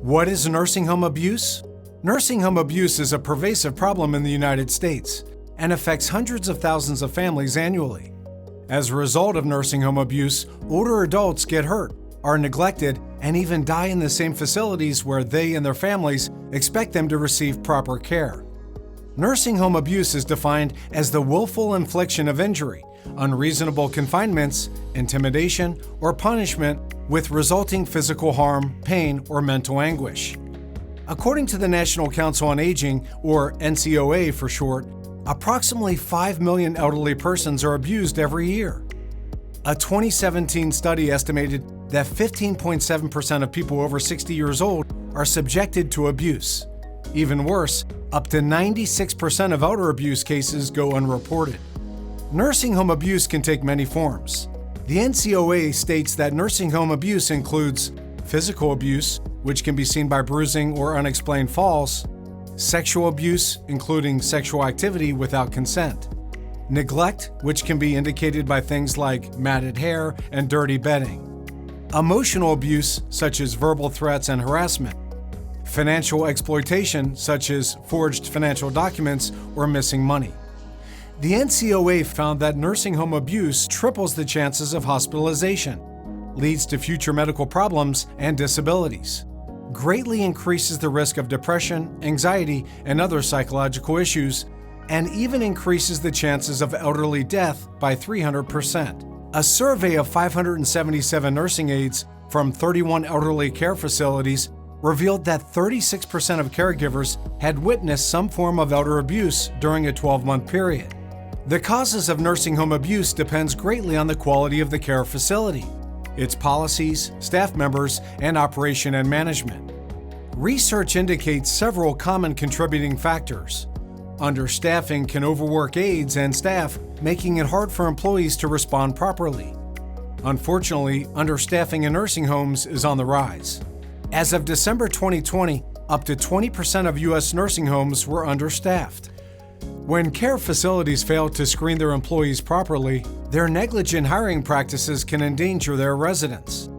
What is nursing home abuse? Nursing home abuse is a pervasive problem in the United States and affects hundreds of thousands of families annually. As a result of nursing home abuse, older adults get hurt, are neglected, and even die in the same facilities where they and their families expect them to receive proper care. Nursing home abuse is defined as the willful infliction of injury, unreasonable confinements, intimidation, or punishment with resulting physical harm, pain, or mental anguish. According to the National Council on Aging, or NCOA for short, approximately 5 million elderly persons are abused every year. A 2017 study estimated that 15.7% of people over 60 years old are subjected to abuse. Even worse, up to 96% of elder abuse cases go unreported. Nursing home abuse can take many forms. The NCOA states that nursing home abuse includes physical abuse, which can be seen by bruising or unexplained falls, sexual abuse, including sexual activity without consent, neglect, which can be indicated by things like matted hair and dirty bedding, emotional abuse, such as verbal threats and harassment, financial exploitation, such as forged financial documents or missing money. The NCOA found that nursing home abuse triples the chances of hospitalization, leads to future medical problems and disabilities, greatly increases the risk of depression, anxiety, and other psychological issues, and even increases the chances of elderly death by 300%. A survey of 577 nursing aides from 31 elderly care facilities revealed that 36% of caregivers had witnessed some form of elder abuse during a 12-month period. The causes of nursing home abuse depends greatly on the quality of the care facility, its policies, staff members, and operation and management. Research indicates several common contributing factors. Understaffing can overwork aides and staff, making it hard for employees to respond properly. Unfortunately, understaffing in nursing homes is on the rise. As of December 2020, up to 20% of U.S. nursing homes were understaffed. When care facilities fail to screen their employees properly, their negligent hiring practices can endanger their residents.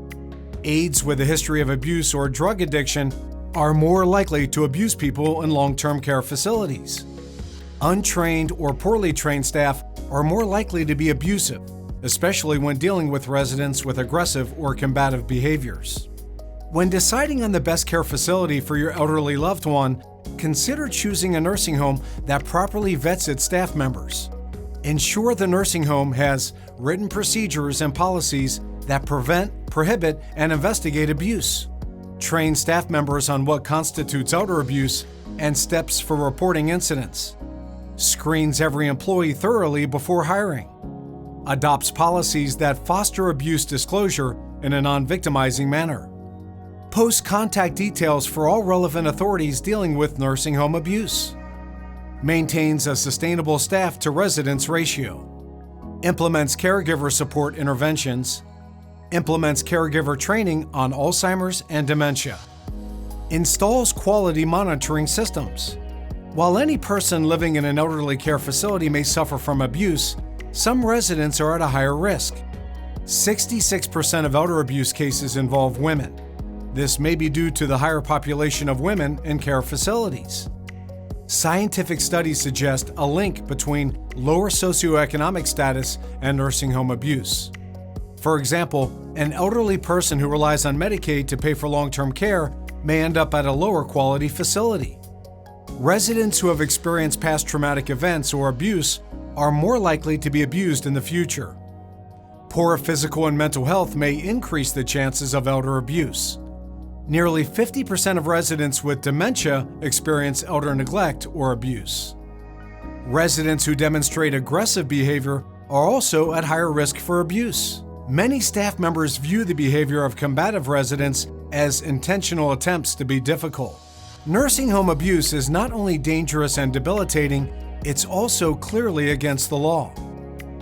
Aides with a history of abuse or drug addiction are more likely to abuse people in long-term care facilities. Untrained or poorly trained staff are more likely to be abusive, especially when dealing with residents with aggressive or combative behaviors. When deciding on the best care facility for your elderly loved one, consider choosing a nursing home that properly vets its staff members. Ensure the nursing home has written procedures and policies that prevent, prohibit, and investigate abuse. Train staff members on what constitutes elder abuse and steps for reporting incidents. Screens every employee thoroughly before hiring. Adopts policies that foster abuse disclosure in a non-victimizing manner. Post contact details for all relevant authorities dealing with nursing home abuse. Maintains a sustainable staff to residents ratio. Implements caregiver support interventions. Implements caregiver training on Alzheimer's and dementia. Installs quality monitoring systems. While any person living in an elderly care facility may suffer from abuse, some residents are at a higher risk. 66% of elder abuse cases involve women. This may be due to the higher population of women in care facilities. Scientific studies suggest a link between lower socioeconomic status and nursing home abuse. For example, an elderly person who relies on Medicaid to pay for long-term care may end up at a lower quality facility. Residents who have experienced past traumatic events or abuse are more likely to be abused in the future. Poor physical and mental health may increase the chances of elder abuse. Nearly 50% of residents with dementia experience elder neglect or abuse. Residents who demonstrate aggressive behavior are also at higher risk for abuse. Many staff members view the behavior of combative residents as intentional attempts to be difficult. Nursing home abuse is not only dangerous and debilitating, it's also clearly against the law.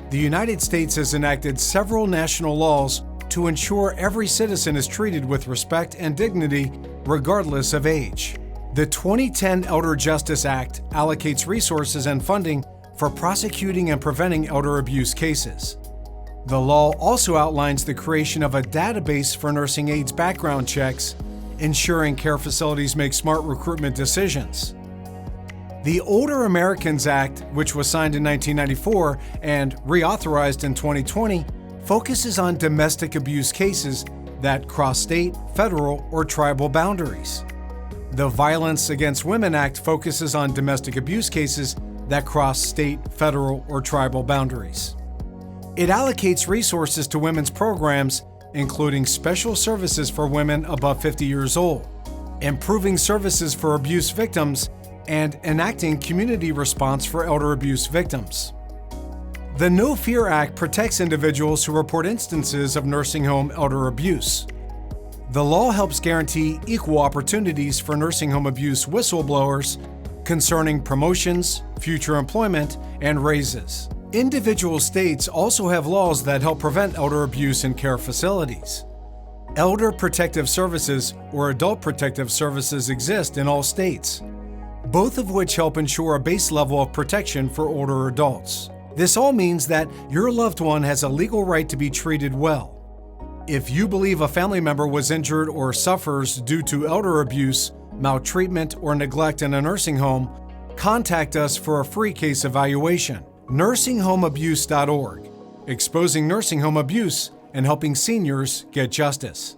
The United States has enacted several national laws to ensure every citizen is treated with respect and dignity, regardless of age. The 2010 Elder Justice Act allocates resources and funding for prosecuting and preventing elder abuse cases. The law also outlines the creation of a database for nursing aides background checks ensuring care facilities make smart recruitment decisions. The Older Americans Act, which was signed in 1994 and reauthorized in 2020, focuses on domestic abuse cases that cross state, federal, or tribal boundaries. The Violence Against Women Act focuses on domestic abuse cases that cross state, federal, or tribal boundaries. It allocates resources to women's programs, including special services for women above 50 years old, improving services for abuse victims, and enacting community response for elder abuse victims. The No Fear Act protects individuals who report instances of nursing home elder abuse. The law helps guarantee equal opportunities for nursing home abuse whistleblowers concerning promotions, future employment, and raises. Individual states also have laws that help prevent elder abuse in care facilities. Elder Protective Services or Adult Protective Services exist in all states, both of which help ensure a base level of protection for older adults. This all means that your loved one has a legal right to be treated well. If you believe a family member was injured or suffers due to elder abuse, maltreatment, or neglect in a nursing home, contact us for a free case evaluation. nursinghomeabuse.org, exposing nursing home abuse and helping seniors get justice.